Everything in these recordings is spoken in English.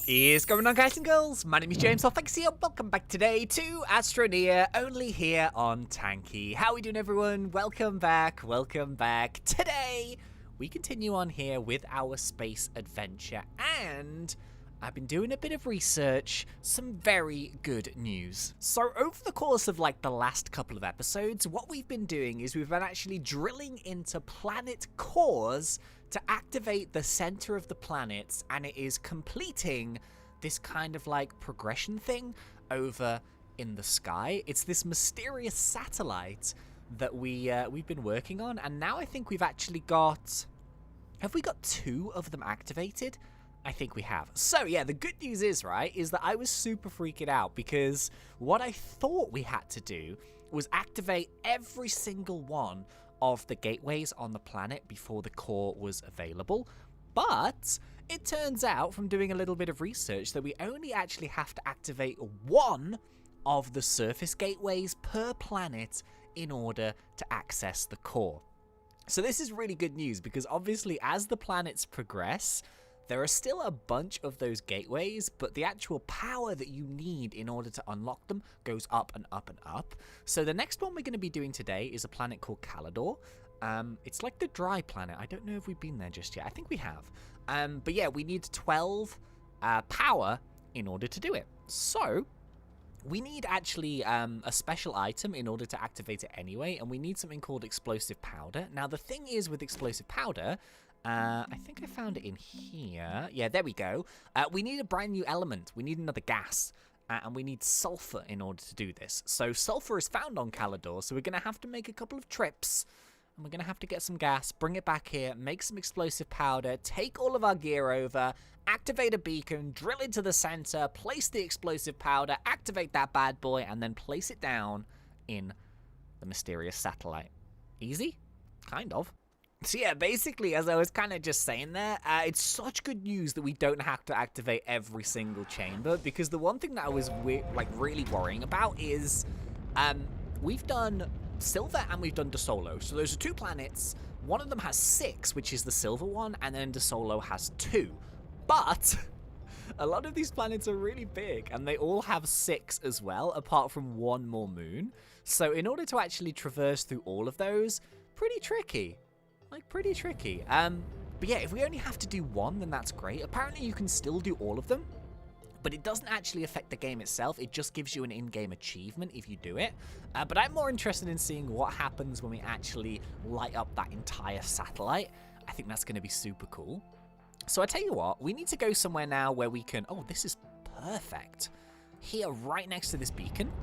What is going on, guys and girls? My name is James, thanks and welcome back today to Astroneer, only here on Tankee. How are we doing, everyone? Welcome back, welcome back. Today, we continue on here with our space adventure, and I've been doing a bit of research, some very good news. So over the course of like the last couple of episodes, what we've been doing is we've been actually drilling into planet cores to activate the center of the planets, and it is completing this kind of like progression thing over in the sky. It's this mysterious satellite that we've been working on, and now I think we've actually got... Have we got 2 of them activated? I think we have. So yeah, the good news is, right, is that I was super freaking out because what I thought we had to do was activate every single one of the gateways on the planet before the core was available. But it turns out from doing a little bit of research that we only actually have to activate 1 of the surface gateways per planet in order to access the core. So this is really good news because obviously as the planets progress, there are still a bunch of those gateways, but the actual power that you need in order to unlock them goes up and up and up. So the next one we're going to be doing today is a planet called Calidor. It's like the dry planet. I don't know if we've been there just yet. I think we have. But yeah, we need 12 power in order to do it. So we need actually a special item in order to activate it anyway, and we need something called explosive powder. Now the thing is with explosive powder, I think I found it in here. Yeah, there we go. We need a brand new element. We need another gas. And we need sulfur in order to do this. So sulfur is found on Calidor, so we're going to have to make a couple of trips. And we're going to have to get some gas, bring it back here, make some explosive powder, take all of our gear over, activate a beacon, drill into the center, place the explosive powder, activate that bad boy, and then place it down in the mysterious satellite. Easy? Kind of. So yeah, basically, as I was kind of just saying there, it's such good news that we don't have to activate every single chamber, because the one thing that I was really worrying about is we've done Silver and we've done DeSolo. So those are 2 planets. One of them has 6, which is the silver one, and then DeSolo has 2. But a lot of these planets are really big, and they all have 6 as well, apart from 1 more moon. So in order to actually traverse through all of those, pretty tricky. Like, pretty tricky. But yeah, if we only have to do 1, then that's great. Apparently, you can still do all of them, but it doesn't actually affect the game itself. It just gives you an in-game achievement if you do it. But I'm more interested in seeing what happens when we actually light up that entire satellite. I think that's going to be super cool. So I tell you what, we need to go somewhere now where we can... Oh, this is perfect. Here, right next to this beacon.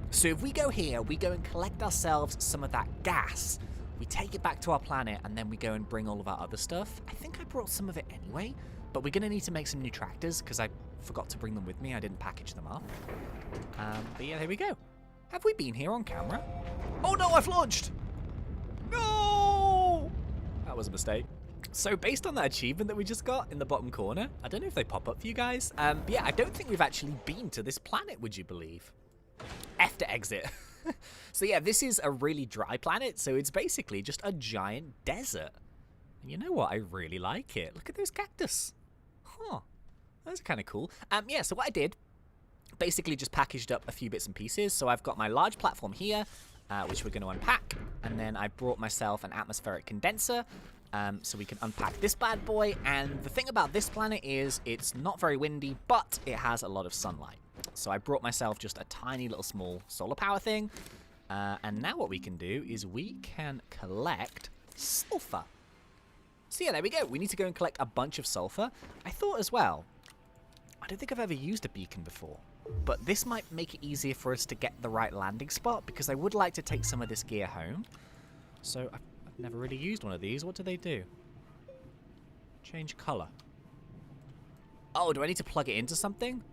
So if we go here, we go and collect ourselves some of that gas. We take it back to our planet, and then we go and bring all of our other stuff. I think I brought some of it anyway, but we're going to need to make some new tractors, because I forgot to bring them with me. I didn't package them up. But yeah, here we go. Have we been here on camera? Oh no, I've launched! No! That was a mistake. So based on that achievement that we just got in the bottom corner, I don't know if they pop up for you guys. But yeah, I don't think we've actually been to this planet, would you believe? F to exit. So yeah, this is a really dry planet, so it's basically just a giant desert. And you know what? I really like it. Look at those cactus. Huh. Those are kind of cool. Yeah, so what I did, basically just packaged up a few bits and pieces. So I've got my large platform here, which we're going to unpack. And then I brought myself an atmospheric condenser, so we can unpack this bad boy. And the thing about this planet is it's not very windy, but it has a lot of sunlight. So I brought myself just a tiny little small solar power thing. And now what we can do is we can collect sulfur. So yeah, there we go. We need to go and collect a bunch of sulfur. I thought as well, I don't think I've ever used a beacon before, but this might make it easier for us to get the right landing spot, because I would like to take some of this gear home. So I've never really used one of these. What do they do? Change color. Oh, do I need to plug it into something?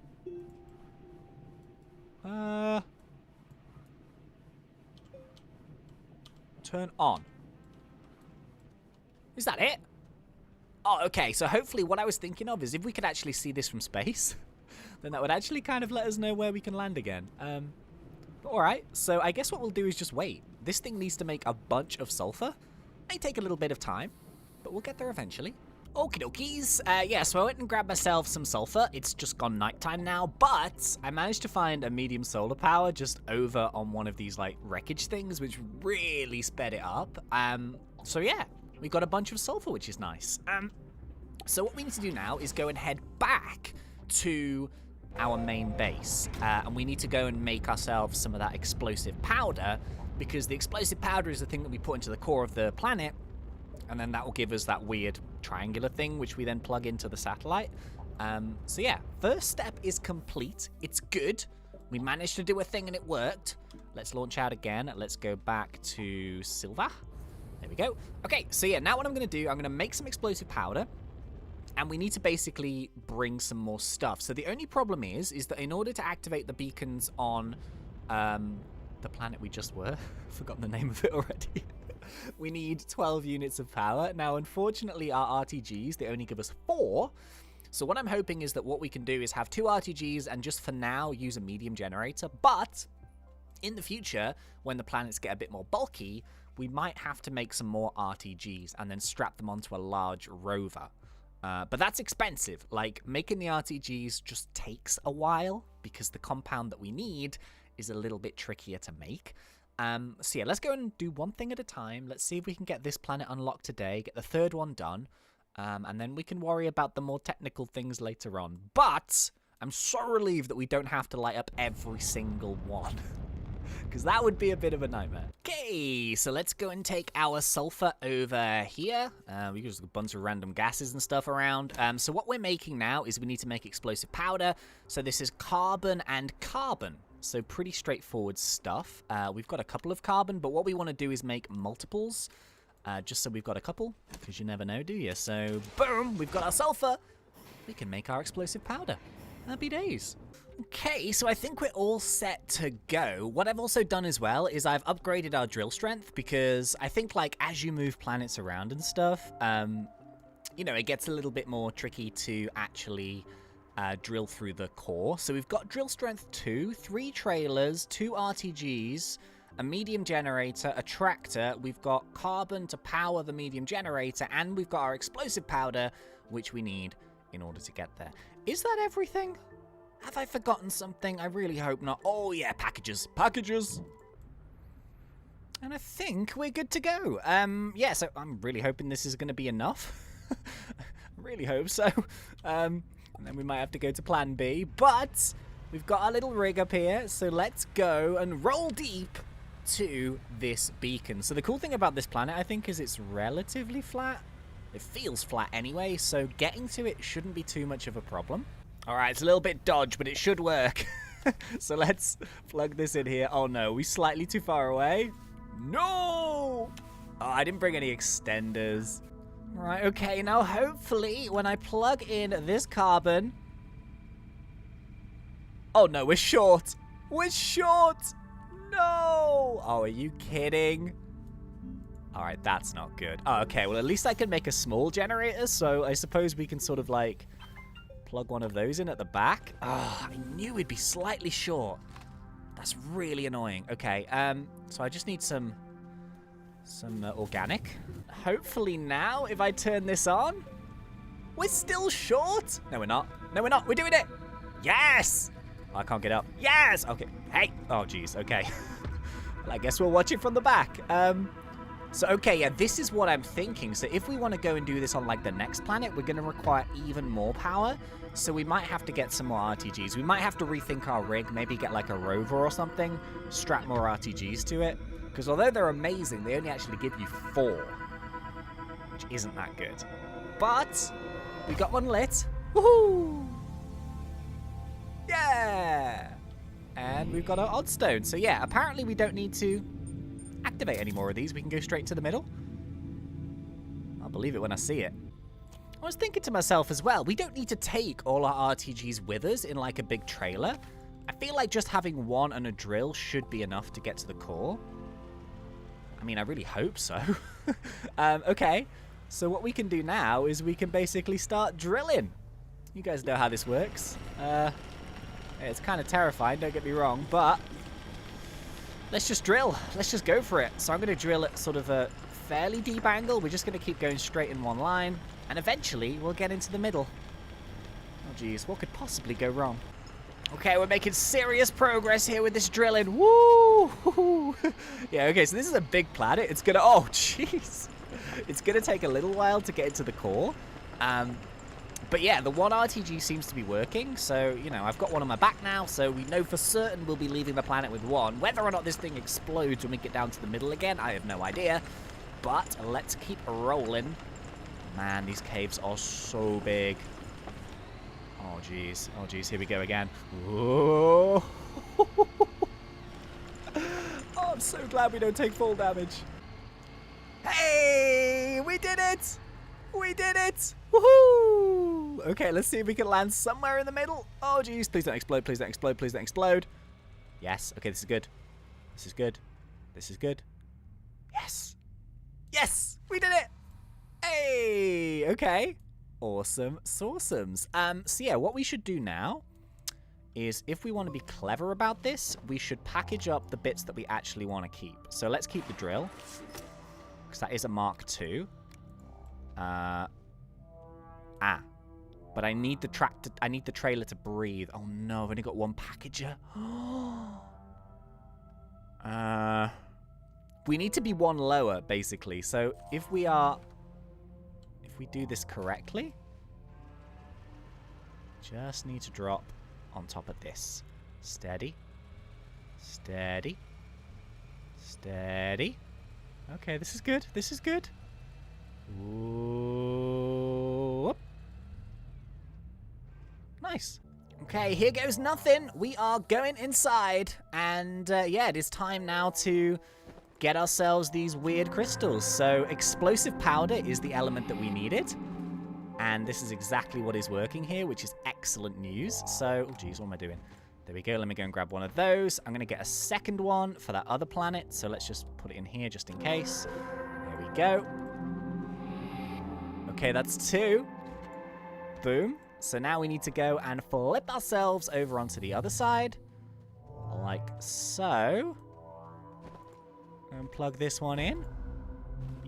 Turn on. Is that it? Oh, okay. So hopefully what I was thinking of is if we could actually see this from space, then that would actually kind of let us know where we can land again. Alright, so I guess what we'll do is just wait. This thing needs to make a bunch of sulfur. May take a little bit of time, but we'll get there eventually. Okie dokies. Yeah, so I went and grabbed myself some sulfur. It's just gone nighttime now, but I managed to find a medium solar power just over on one of these, like, wreckage things, which really sped it up. So yeah, we got a bunch of sulfur, which is nice. So what we need to do now is go and head back to our main base, and we need to go and make ourselves some of that explosive powder, because the explosive powder is the thing that we put into the core of the planet, and then that will give us that weird triangular thing, which we then plug into the satellite. So yeah, first step is complete. It's good. We managed to do a thing and it worked. Let's launch out again. Let's go back to Silver. There we go. Okay, so yeah, now what I'm going to do, I'm going to make some explosive powder. And we need to basically bring some more stuff. So the only problem is that in order to activate the beacons on the planet we just were, I've forgotten the name of it already, we need 12 units of power. Now, unfortunately, our RTGs, they only give us 4. So what I'm hoping is that what we can do is have 2 RTGs and just for now use a medium generator. But in the future, when the planets get a bit more bulky, we might have to make some more RTGs and then strap them onto a large rover. But that's expensive. Like, making the RTGs just takes a while because the compound that we need is a little bit trickier to make. So yeah, let's go and do one thing at a time. Let's see if we can get this planet unlocked today, get the 3rd one done, and then we can worry about the more technical things later on. But I'm so relieved that we don't have to light up every single one. Because that would be a bit of a nightmare. Okay, so let's go and take our sulfur over here. We use a bunch of random gases and stuff around. So what we're making now is we need to make explosive powder. So this is carbon and carbon. So pretty straightforward stuff. We've got a couple of carbon, but what we want to do is make multiples. Just so we've got a couple, because you never know, do you? So boom, we've got our sulfur. We can make our explosive powder. Happy days. Okay, so I think we're all set to go. What I've also done as well is I've upgraded our drill strength because I think, like, as you move planets around and stuff, you know, it gets a little bit more tricky to actually drill through the core. So we've got drill strength 2, 3 trailers, 2 RTGs, a medium generator, a tractor. We've got carbon to power the medium generator, and we've got our explosive powder, which we need in order to get there. Is that everything? Have I forgotten something? I really hope not. Oh, yeah, packages. Packages! And I think we're good to go. Yeah, so I'm really hoping this is going to be enough. I really hope so. And then we might have to go to plan B. But we've got our little rig up here, so let's go and roll deep to this beacon. So the cool thing about this planet, I think, is it's relatively flat. It feels flat anyway, so getting to it shouldn't be too much of a problem. Alright, it's a little bit dodge, but it should work. So let's plug this in here. Oh no, we slightly too far away. No! Oh, I didn't bring any extenders. Right, okay, now hopefully when I plug in this carbon... Oh no, we're short. We're short! No! Oh, are you kidding? Alright, that's not good. Oh, okay, well at least I can make a small generator, so I suppose we can sort of like... plug one of those in at the back. Oh, I knew we'd be slightly short. That's really annoying. Okay, so I just need some organic. Hopefully now, if I turn this on, we're still short. No, we're not. No, we're not. We're doing it. Yes. Oh, I can't get up. Yes. Okay. Hey. Oh, geez. Okay. Well, I guess we'll watch it from the back. So, okay, yeah, this is what I'm thinking. So if we want to go and do this on, like, the next planet, we're going to require even more power. So we might have to get some more RTGs. We might have to rethink our rig, maybe get, like, a rover or something, strap more RTGs to it. Because although they're amazing, they only actually give you 4, which isn't that good. But we got one lit. Woohoo! Yeah! And we've got our oddstone. So, yeah, apparently we don't need to activate any more of these. We can go straight to the middle. I'll believe it when I see it. I was thinking to myself as well, we don't need to take all our RTGs with us in like a big trailer. I feel like just having one and a drill should be enough to get to the core. I mean, I really hope so. Okay, so what we can do now is we can basically start drilling. You guys know how this works. It's kind of terrifying, don't get me wrong, but let's just drill. Let's just go for it. So I'm going to drill at sort of a fairly deep angle. We're just going to keep going straight in one line. And eventually, we'll get into the middle. Oh, geez. What could possibly go wrong? Okay, we're making serious progress here with this drilling. Woo! Yeah, okay, so this is a big planet. It's going to... Oh, jeez. It's going to take a little while to get into the core. But yeah, the one RTG seems to be working. So, you know, I've got one on my back now. So we know for certain we'll be leaving the planet with one. Whether or not this thing explodes when we get down to the middle again, I have no idea. But let's keep rolling. Man, these caves are so big. Oh, jeez. Oh, jeez. Here we go again. Whoa. Oh, I'm so glad we don't take fall damage. Hey! We did it! We did it! Woohoo! Okay, let's see if we can land somewhere in the middle. Oh, jeez. Please don't explode. Please don't explode. Please don't explode. Yes. Okay, this is good. This is good. This is good. Yes. Yes! We did it! Hey! Okay. Awesome sauceums. So yeah, what we should do now is if we want to be clever about this, we should package up the bits that we actually want to keep. So let's keep the drill, because that is a Mark II. But I need the tractor. I need the trailer to breathe. Oh no, I've only got one packager. We need to be one lower, basically. So if we do this correctly, just need to drop on top of this. Steady. Steady. Steady. Okay, this is good. This is good. Ooh. Nice. Okay, here goes nothing. We are going inside. And yeah, it is time now to get ourselves these weird crystals. So explosive powder is the element that we needed. And this is exactly what is working here, which is excellent news. So, oh geez, what am I doing? There we go. Let me go and grab one of those. I'm going to get a second one for that other planet. So let's just put it in here just in case. There we go. Okay, that's 2. Boom. So now we need to go and flip ourselves over onto the other side. Like so. And plug this one in.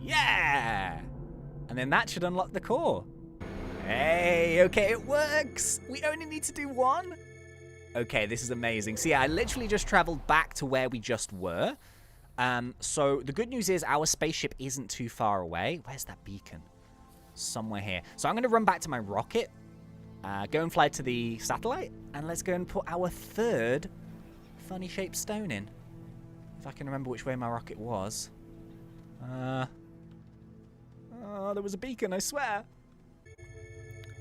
Yeah! And then that should unlock the core. Hey, okay, it works. We only need to do 1. Okay, this is amazing. So yeah, I literally just traveled back to where we just were. So the good news is our spaceship isn't too far away. Where's that beacon? Somewhere here. So I'm going to run back to my rocket. Go and fly to the satellite. And let's go and put our 3rd funny shaped stone in. If I can remember which way my rocket was. Oh, there was a beacon, I swear.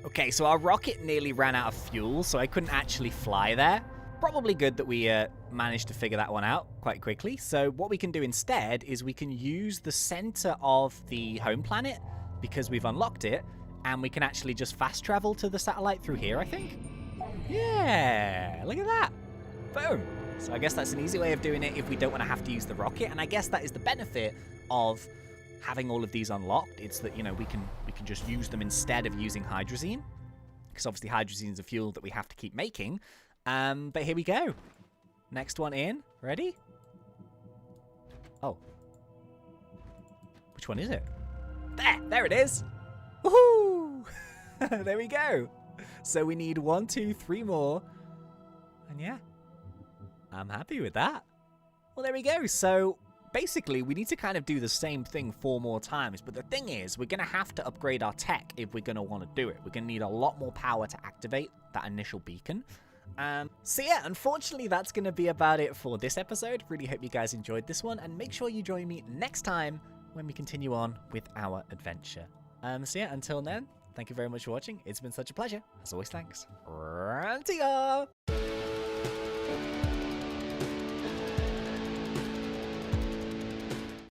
Okay, so our rocket nearly ran out of fuel, so I couldn't actually fly there. Probably good that we managed to figure that one out quite quickly. So what we can do instead is we can use the center of the home planet, because we've unlocked it, and we can actually just fast travel to the satellite through here, I think. Yeah, look at that. Boom. So I guess that's an easy way of doing it if we don't want to have to use the rocket. And I guess that is the benefit of having all of these unlocked. It's that, you know, we can just use them instead of using hydrazine. Because obviously hydrazine is a fuel that we have to keep making. But here we go. Next one in. Ready? Oh. Which one is it? There it is. Woohoo! There we go. So we need 1, 2, 3 more. And yeah. I'm happy with that. Well, there we go. So basically, we need to kind of do the same thing 4 more times. But the thing is, we're going to have to upgrade our tech if we're going to want to do it. We're going to need a lot more power to activate that initial beacon. So yeah, unfortunately, that's going to be about it for this episode. Really hope you guys enjoyed this one. And make sure you join me next time when we continue on with our adventure. So yeah, until then, thank you very much for watching. It's been such a pleasure. As always, thanks. See ya!